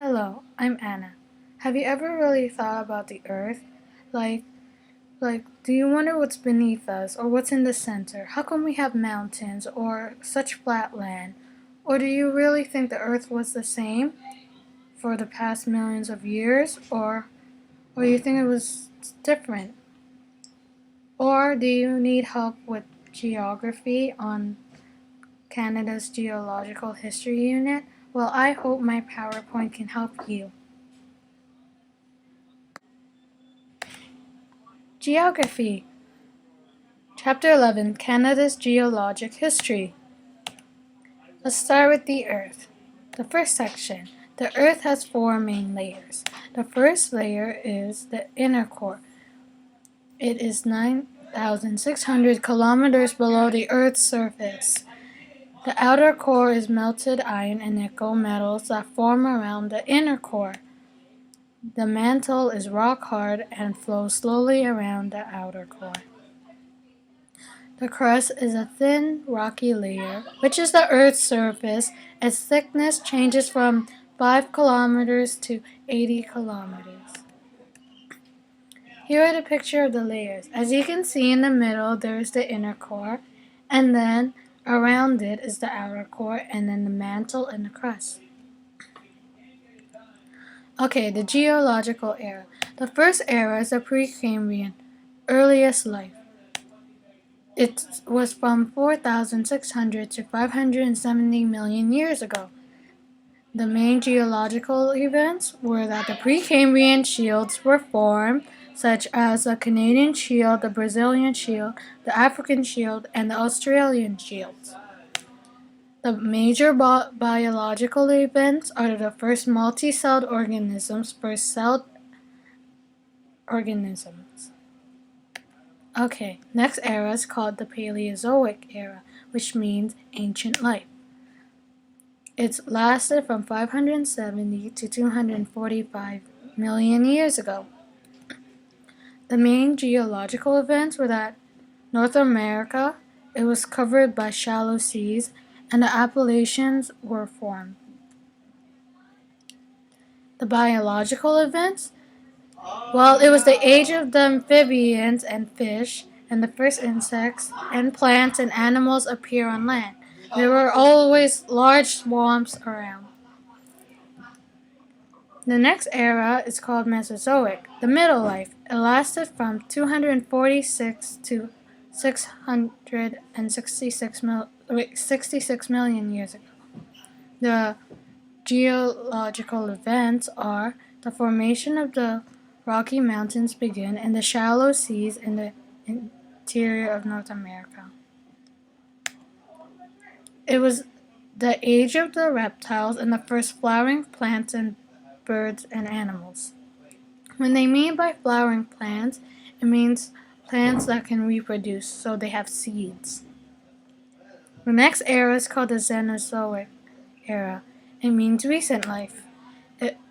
Hello, I'm Anna. Have you ever really thought about the Earth? Like, do you wonder what's beneath us or what's in the center? How come we have mountains or such flat land? Or do you really think the Earth was the same for the past millions of years? Or you think it was different? Or do you need help with geography on Canada's Geological History Unit? Well, I hope my PowerPoint can help you. Geography. Chapter 11, Canada's Geologic History. Let's start with the Earth. The first section. The Earth has four main layers. The first layer is the inner core. It is 9,600 kilometers below the Earth's surface. The outer core is melted iron and nickel metals that form around the inner core. The mantle is rock hard and flows slowly around the outer core. The crust is a thin, rocky layer, which is the Earth's surface. Its thickness changes from 5 kilometers to 80 kilometers. Here are the picture of the layers. As you can see in the middle, there is the inner core, and then around it is the outer core, and then the mantle and the crust. Okay, the geological era. The first era is the Precambrian, earliest life. It was from 4,600 to 570 million years ago. The main geological events were that the Precambrian shields were formed, such as the Canadian Shield, the Brazilian Shield, the African Shield, and the Australian Shields. The major biological events are the first multi-celled organisms, first-celled organisms. Okay, next era is called the Paleozoic era, which means ancient life. It's lasted from 570 to 245 million years ago. The main geological events were that North America, it was covered by shallow seas, and the Appalachians were formed. The biological events, well, it was the age of the amphibians and fish, and the first insects and plants and animals appear on land. There were always large swamps around. The next era is called Mesozoic, the middle life. It lasted from 246 to 66 million years ago. The geological events are the formation of the Rocky Mountains begin in the shallow seas in the interior of North America. It was the age of the reptiles and the first flowering plants and birds and animals. When they mean by flowering plants, it means plants that can reproduce, so they have seeds. The next era is called the Cenozoic era. It means recent life.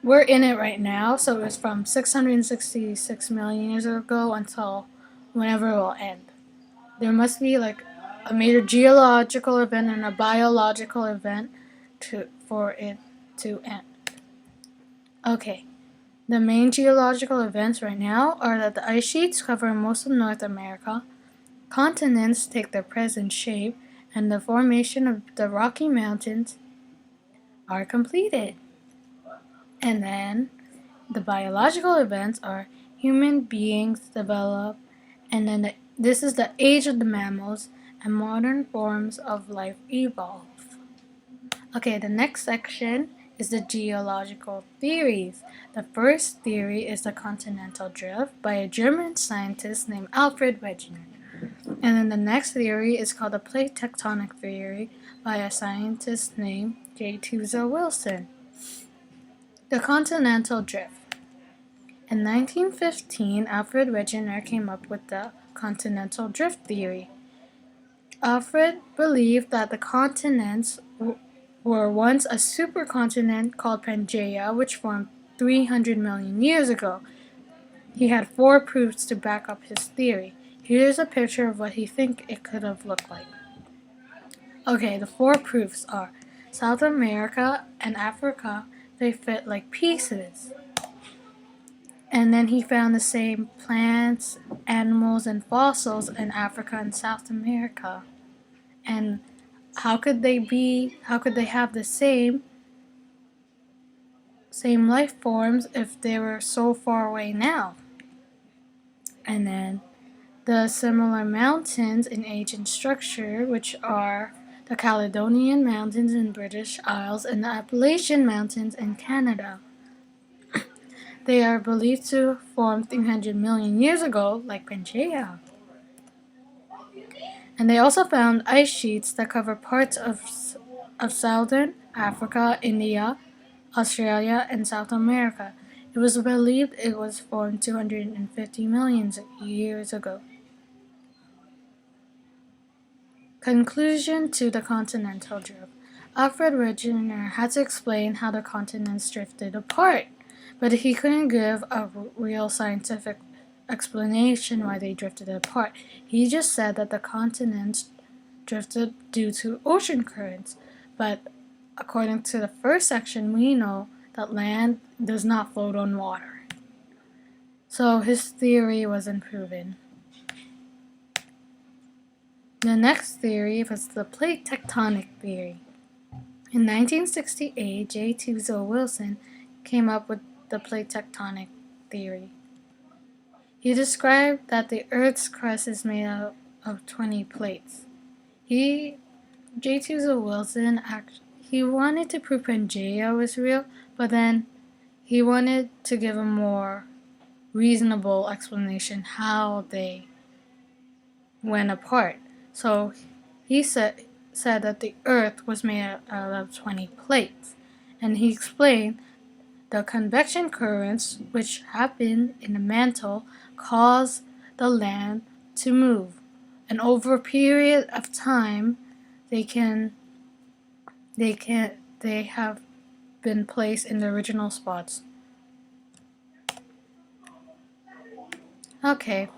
We're in it right now, so it was from 666 million years ago until whenever it will end. There must be like a major geological event and a biological event for it to end. Okay, the main geological events right now are that the ice sheets cover most of North America, continents take their present shape, and the formation of the Rocky Mountains are completed. And then the biological events are human beings develop, and then this is the age of the mammals, and modern forms of life evolve. Okay, the next section is the geological theories. The first theory is the Continental Drift by a German scientist named Alfred Wegener. And then the next theory is called the Plate Tectonic theory by a scientist named J. Tuzo Wilson. The Continental Drift. In 1915, Alfred Wegener came up with the Continental Drift theory. Alfred believed that the continents were once a supercontinent called Pangaea, which formed 300 million years ago. He had 4 proofs to back up his theory. Here's a picture of what he thinks it could have looked like. Okay, the 4 proofs are South America and Africa they fit like pieces. And then he found the same plants, animals, and fossils in Africa and South America. And how could they have the same life forms if they were so far away now? And then the similar mountains in age and structure, which are the Caledonian Mountains in British Isles and the Appalachian Mountains in Canada. They are believed to form 300 million years ago, like Pangea. And they also found ice sheets that cover parts of southern Africa, India, Australia, and South America. It was believed it was formed 250 million years ago. Conclusion to the Continental Drift. Alfred Wegener had to explain how the continents drifted apart, but he couldn't give a real scientific explanation why they drifted apart. He just said that the continents drifted due to ocean currents, but according to the first section, we know that land does not float on water. So his theory wasn't proven. The next theory was the plate tectonic theory. In 1968, J. Teasdale Wilson came up with the plate tectonic theory. He described that the Earth's crust is made out of 20 plates. J. Teasdale Wilson he wanted to prove Pangea was real, but then he wanted to give a more reasonable explanation how they went apart. So he said that the Earth was made out of 20 plates, and he explained the convection currents which happen in the mantle cause the land to move, and over a period of time they have been placed in the original spots. Okay,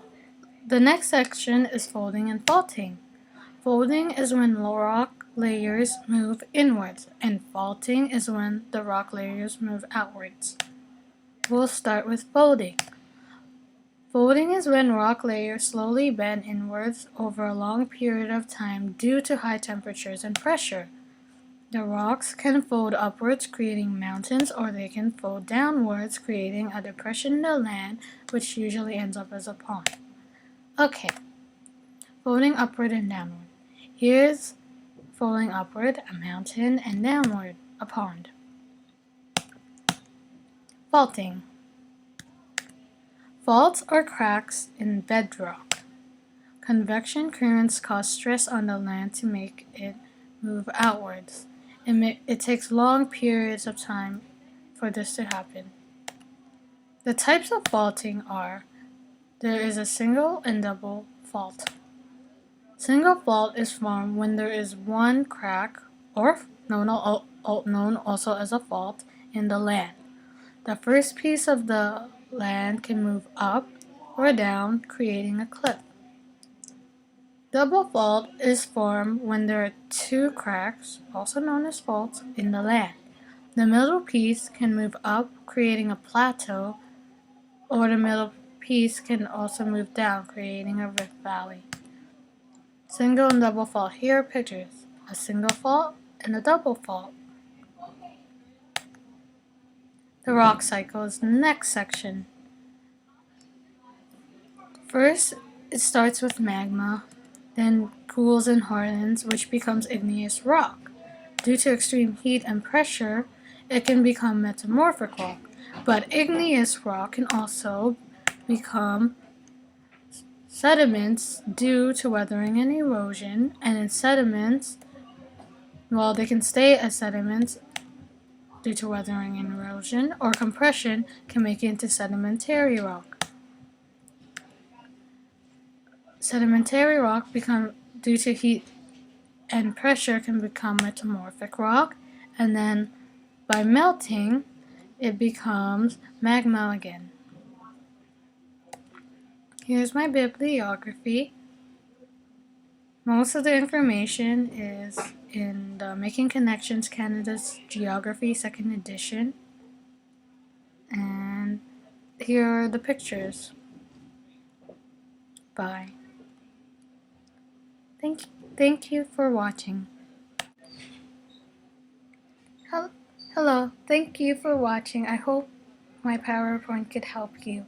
the next section is folding and faulting. Folding is when rock layers move inwards, and faulting is when the rock layers move outwards. We'll start with folding. Folding is when rock layers slowly bend inwards over a long period of time due to high temperatures and pressure. The rocks can fold upwards, creating mountains, or they can fold downwards, creating a depression in the land, which usually ends up as a pond. Okay, folding upward and downward. Here's folding upward, a mountain, and downward, a pond. Faulting. Faults are cracks in bedrock. Convection currents cause stress on the land to make it move outwards. It takes long periods of time for this to happen. The types of faulting are: there is a single and double fault. Single fault is formed when there is one crack, or known also as a fault, in the land. The first piece of the land can move up or down, creating a cliff. Double fault is formed when there are two cracks, also known as faults, in the land. The middle piece can move up, creating a plateau, or the middle piece can also move down, creating a rift valley. Single and double fault. Here are pictures: a single fault and a double fault. The rock cycle is the next section. First, it starts with magma, then cools and hardens, which becomes igneous rock. Due to extreme heat and pressure, it can become metamorphic rock, but igneous rock can also become sediments due to weathering and erosion, and in sediments, well, they can stay as sediments due to weathering and erosion, or compression can make it into sedimentary rock. Sedimentary rock due to heat and pressure can become metamorphic rock, and then by melting, it becomes magma again. Here's my bibliography. Most of the information is in the Making Connections Canada's Geography 2nd edition. And here are the pictures. Bye. Thank you for watching. Hello, thank you for watching. I hope my PowerPoint could help you.